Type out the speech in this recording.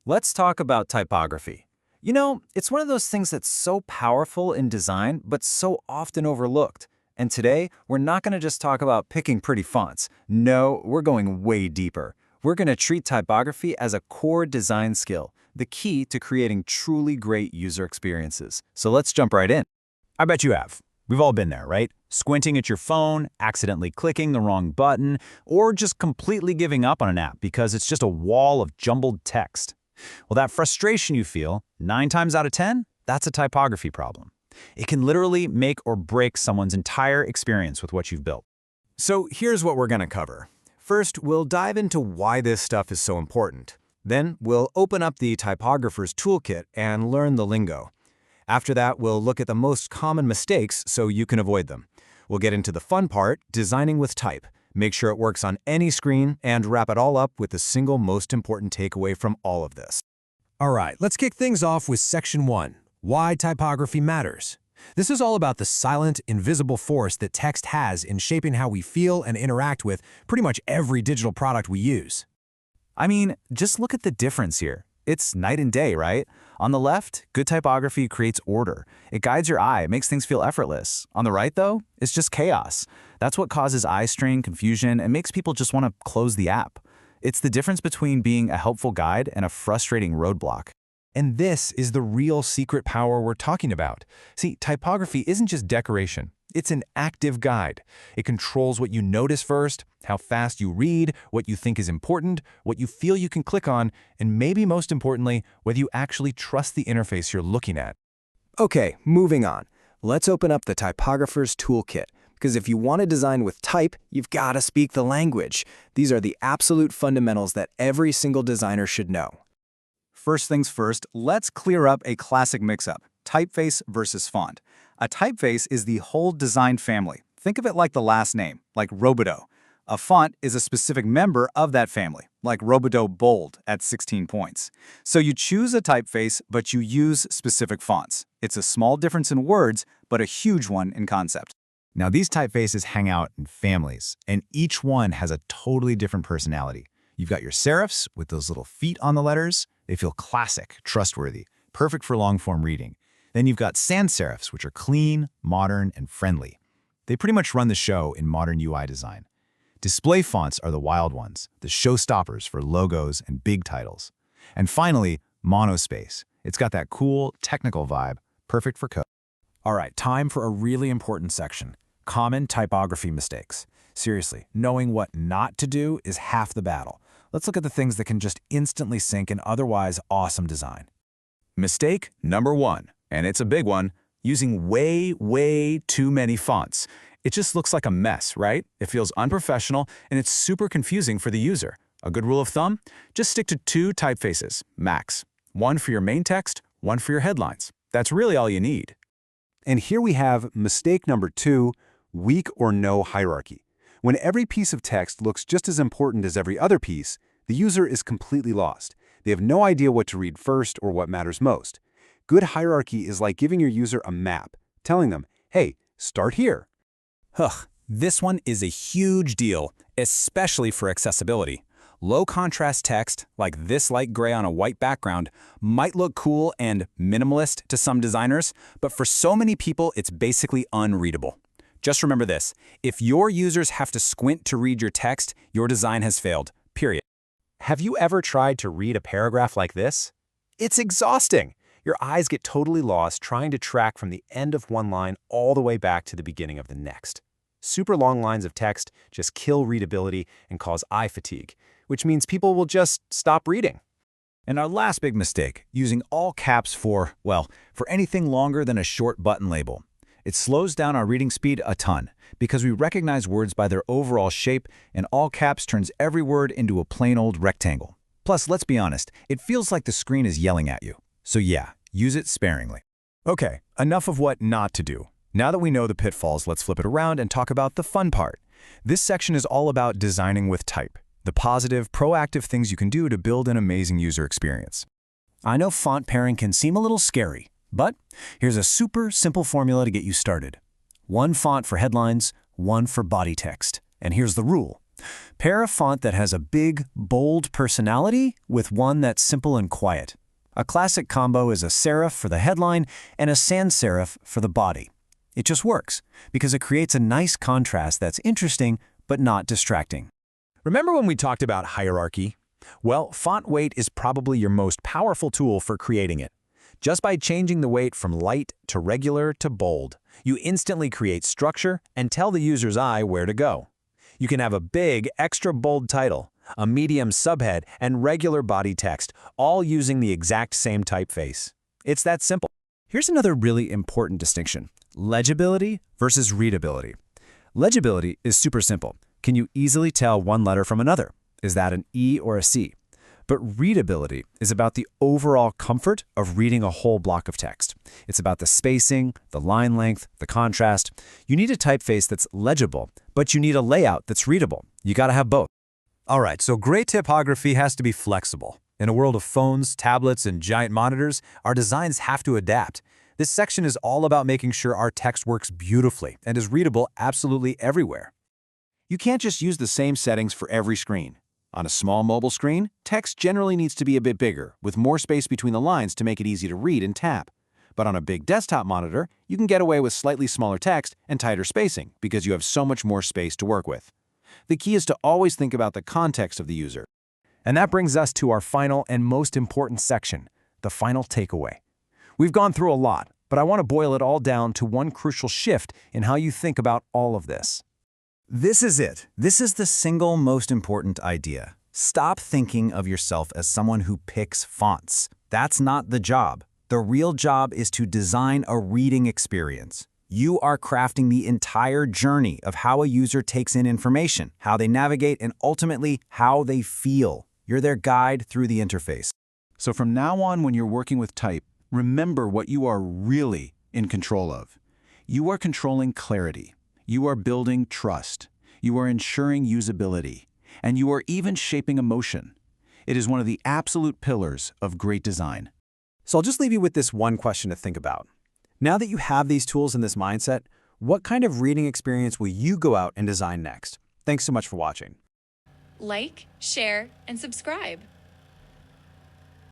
Let's talk about typography. You know, it's one of those things that's so powerful in design, but so often overlooked. And today, we're not going to just talk about picking pretty fonts. No, we're going way deeper. We're going to treat typography as a core design skill, the key to creating truly great user experiences. So let's jump right in. I bet you have. We've all been there, right? Squinting at your phone, accidentally clicking the wrong button, or just completely giving up on an app because it's just a wall of jumbled text. Well, that frustration you feel, 9 times out of 10, that's a typography problem. It can literally make or break someone's entire experience with what you've built. So here's what we're going to cover. First, we'll dive into why this stuff is so important. Then, we'll open up the typographer's toolkit and learn the lingo. After that, we'll look at the most common mistakes so you can avoid them. We'll get into the fun part, designing with type. Make sure it works on any screen, and wrap it all up with the single most important takeaway from all of this. All right, let's kick things off with Section 1, Why Typography Matters. This is all about the silent, invisible force that text has in shaping how we feel and interact with pretty much every digital product we use. I mean, just look at the difference here. It's night and day, right? On the left, good typography creates order. It guides your eye, makes things feel effortless. On the right, though, it's just chaos. That's what causes eye strain, confusion, and makes people just want to close the app. It's the difference between being a helpful guide and a frustrating roadblock. And this is the real secret power we're talking about. See, typography isn't just decoration. It's an active guide. It controls what you notice first, how fast you read, what you think is important, what you feel you can click on, and maybe most importantly, whether you actually trust the interface you're looking at. Okay, moving on. Let's open up the typographer's toolkit, because if you want to design with type, you've got to speak the language. These are the absolute fundamentals that every single designer should know. First things first, let's clear up a classic mix-up, typeface versus font. A typeface is the whole design family. Think of it like the last name, like Robodeau. A font is a specific member of that family, like Robodeau Bold at 16 points. So you choose a typeface, but you use specific fonts. It's a small difference in words, but a huge one in concept. Now, these typefaces hang out in families, and each one has a totally different personality. You've got your serifs with those little feet on the letters. They feel classic, trustworthy, perfect for long-form reading. Then you've got sans serifs, which are clean, modern, and friendly. They pretty much run the show in modern UI design. Display fonts are the wild ones, the showstoppers for logos and big titles. And finally, monospace. It's got that cool, technical vibe, perfect for code. All right, time for a really important section, common typography mistakes. Seriously, knowing what not to do is half the battle. Let's look at the things that can just instantly sink an otherwise awesome design. Mistake number 1, and it's a big one, using way too many fonts. It just looks like a mess, right? It feels unprofessional, and it's super confusing for the user. A good rule of thumb? Just stick to 2 typefaces, max. One for your main text, one for your headlines. That's really all you need. And here we have mistake number 2, weak or no hierarchy. When every piece of text looks just as important as every other piece, the user is completely lost. They have no idea what to read first or what matters most. Good hierarchy is like giving your user a map, telling them, hey, start here. This one is a huge deal, especially for accessibility. Low contrast text, like this light gray on a white background, might look cool and minimalist to some designers, but for so many people, it's basically unreadable. Just remember this, if your users have to squint to read your text, your design has failed, period. Have you ever tried to read a paragraph like this? It's exhausting. Your eyes get totally lost trying to track from the end of one line all the way back to the beginning of the next. Super long lines of text just kill readability and cause eye fatigue, which means people will just stop reading. And our last big mistake, using all caps for anything longer than a short button label. It slows down our reading speed a ton because we recognize words by their overall shape, and all caps turns every word into a plain old rectangle. Plus, let's be honest, it feels like the screen is yelling at you. So yeah, use it sparingly. Okay, enough of what not to do. Now that we know the pitfalls, let's flip it around and talk about the fun part. This section is all about designing with type, the positive, proactive things you can do to build an amazing user experience. I know font pairing can seem a little scary, but here's a super simple formula to get you started. One font for headlines, one for body text. And here's the rule. Pair a font that has a big, bold personality with one that's simple and quiet. A classic combo is a serif for the headline and a sans serif for the body. It just works because it creates a nice contrast that's interesting but not distracting. Remember when we talked about hierarchy? Well, font weight is probably your most powerful tool for creating it. Just by changing the weight from light to regular to bold, you instantly create structure and tell the user's eye where to go. You can have a big, extra bold title, a medium subhead, and regular body text, all using the exact same typeface. It's that simple. Here's another really important distinction: legibility versus readability. Legibility is super simple. Can you easily tell one letter from another? Is that an E or a C? But readability is about the overall comfort of reading a whole block of text. It's about the spacing, the line length, the contrast. You need a typeface that's legible, but you need a layout that's readable. You gotta have both. All right, so great typography has to be flexible. In a world of phones, tablets, and giant monitors, our designs have to adapt. This section is all about making sure our text works beautifully and is readable absolutely everywhere. You can't just use the same settings for every screen. On a small mobile screen, text generally needs to be a bit bigger, with more space between the lines to make it easy to read and tap. But on a big desktop monitor, you can get away with slightly smaller text and tighter spacing because you have so much more space to work with. The key is to always think about the context of the user. And that brings us to our final and most important section, the final takeaway. We've gone through a lot, but I want to boil it all down to one crucial shift in how you think about all of this. This is it. This is the single most important idea. Stop thinking of yourself as someone who picks fonts. That's not the job. The real job is to design a reading experience. You are crafting the entire journey of how a user takes in information, how they navigate, and ultimately how they feel. You're their guide through the interface. So from now on, when you're working with type, remember what you are really in control of. You are controlling clarity. You are building trust. You are ensuring usability. And you are even shaping emotion. It is one of the absolute pillars of great design. So I'll just leave you with this one question to think about. Now that you have these tools and this mindset, what kind of reading experience will you go out and design next? Thanks so much for watching. Like, share, and subscribe.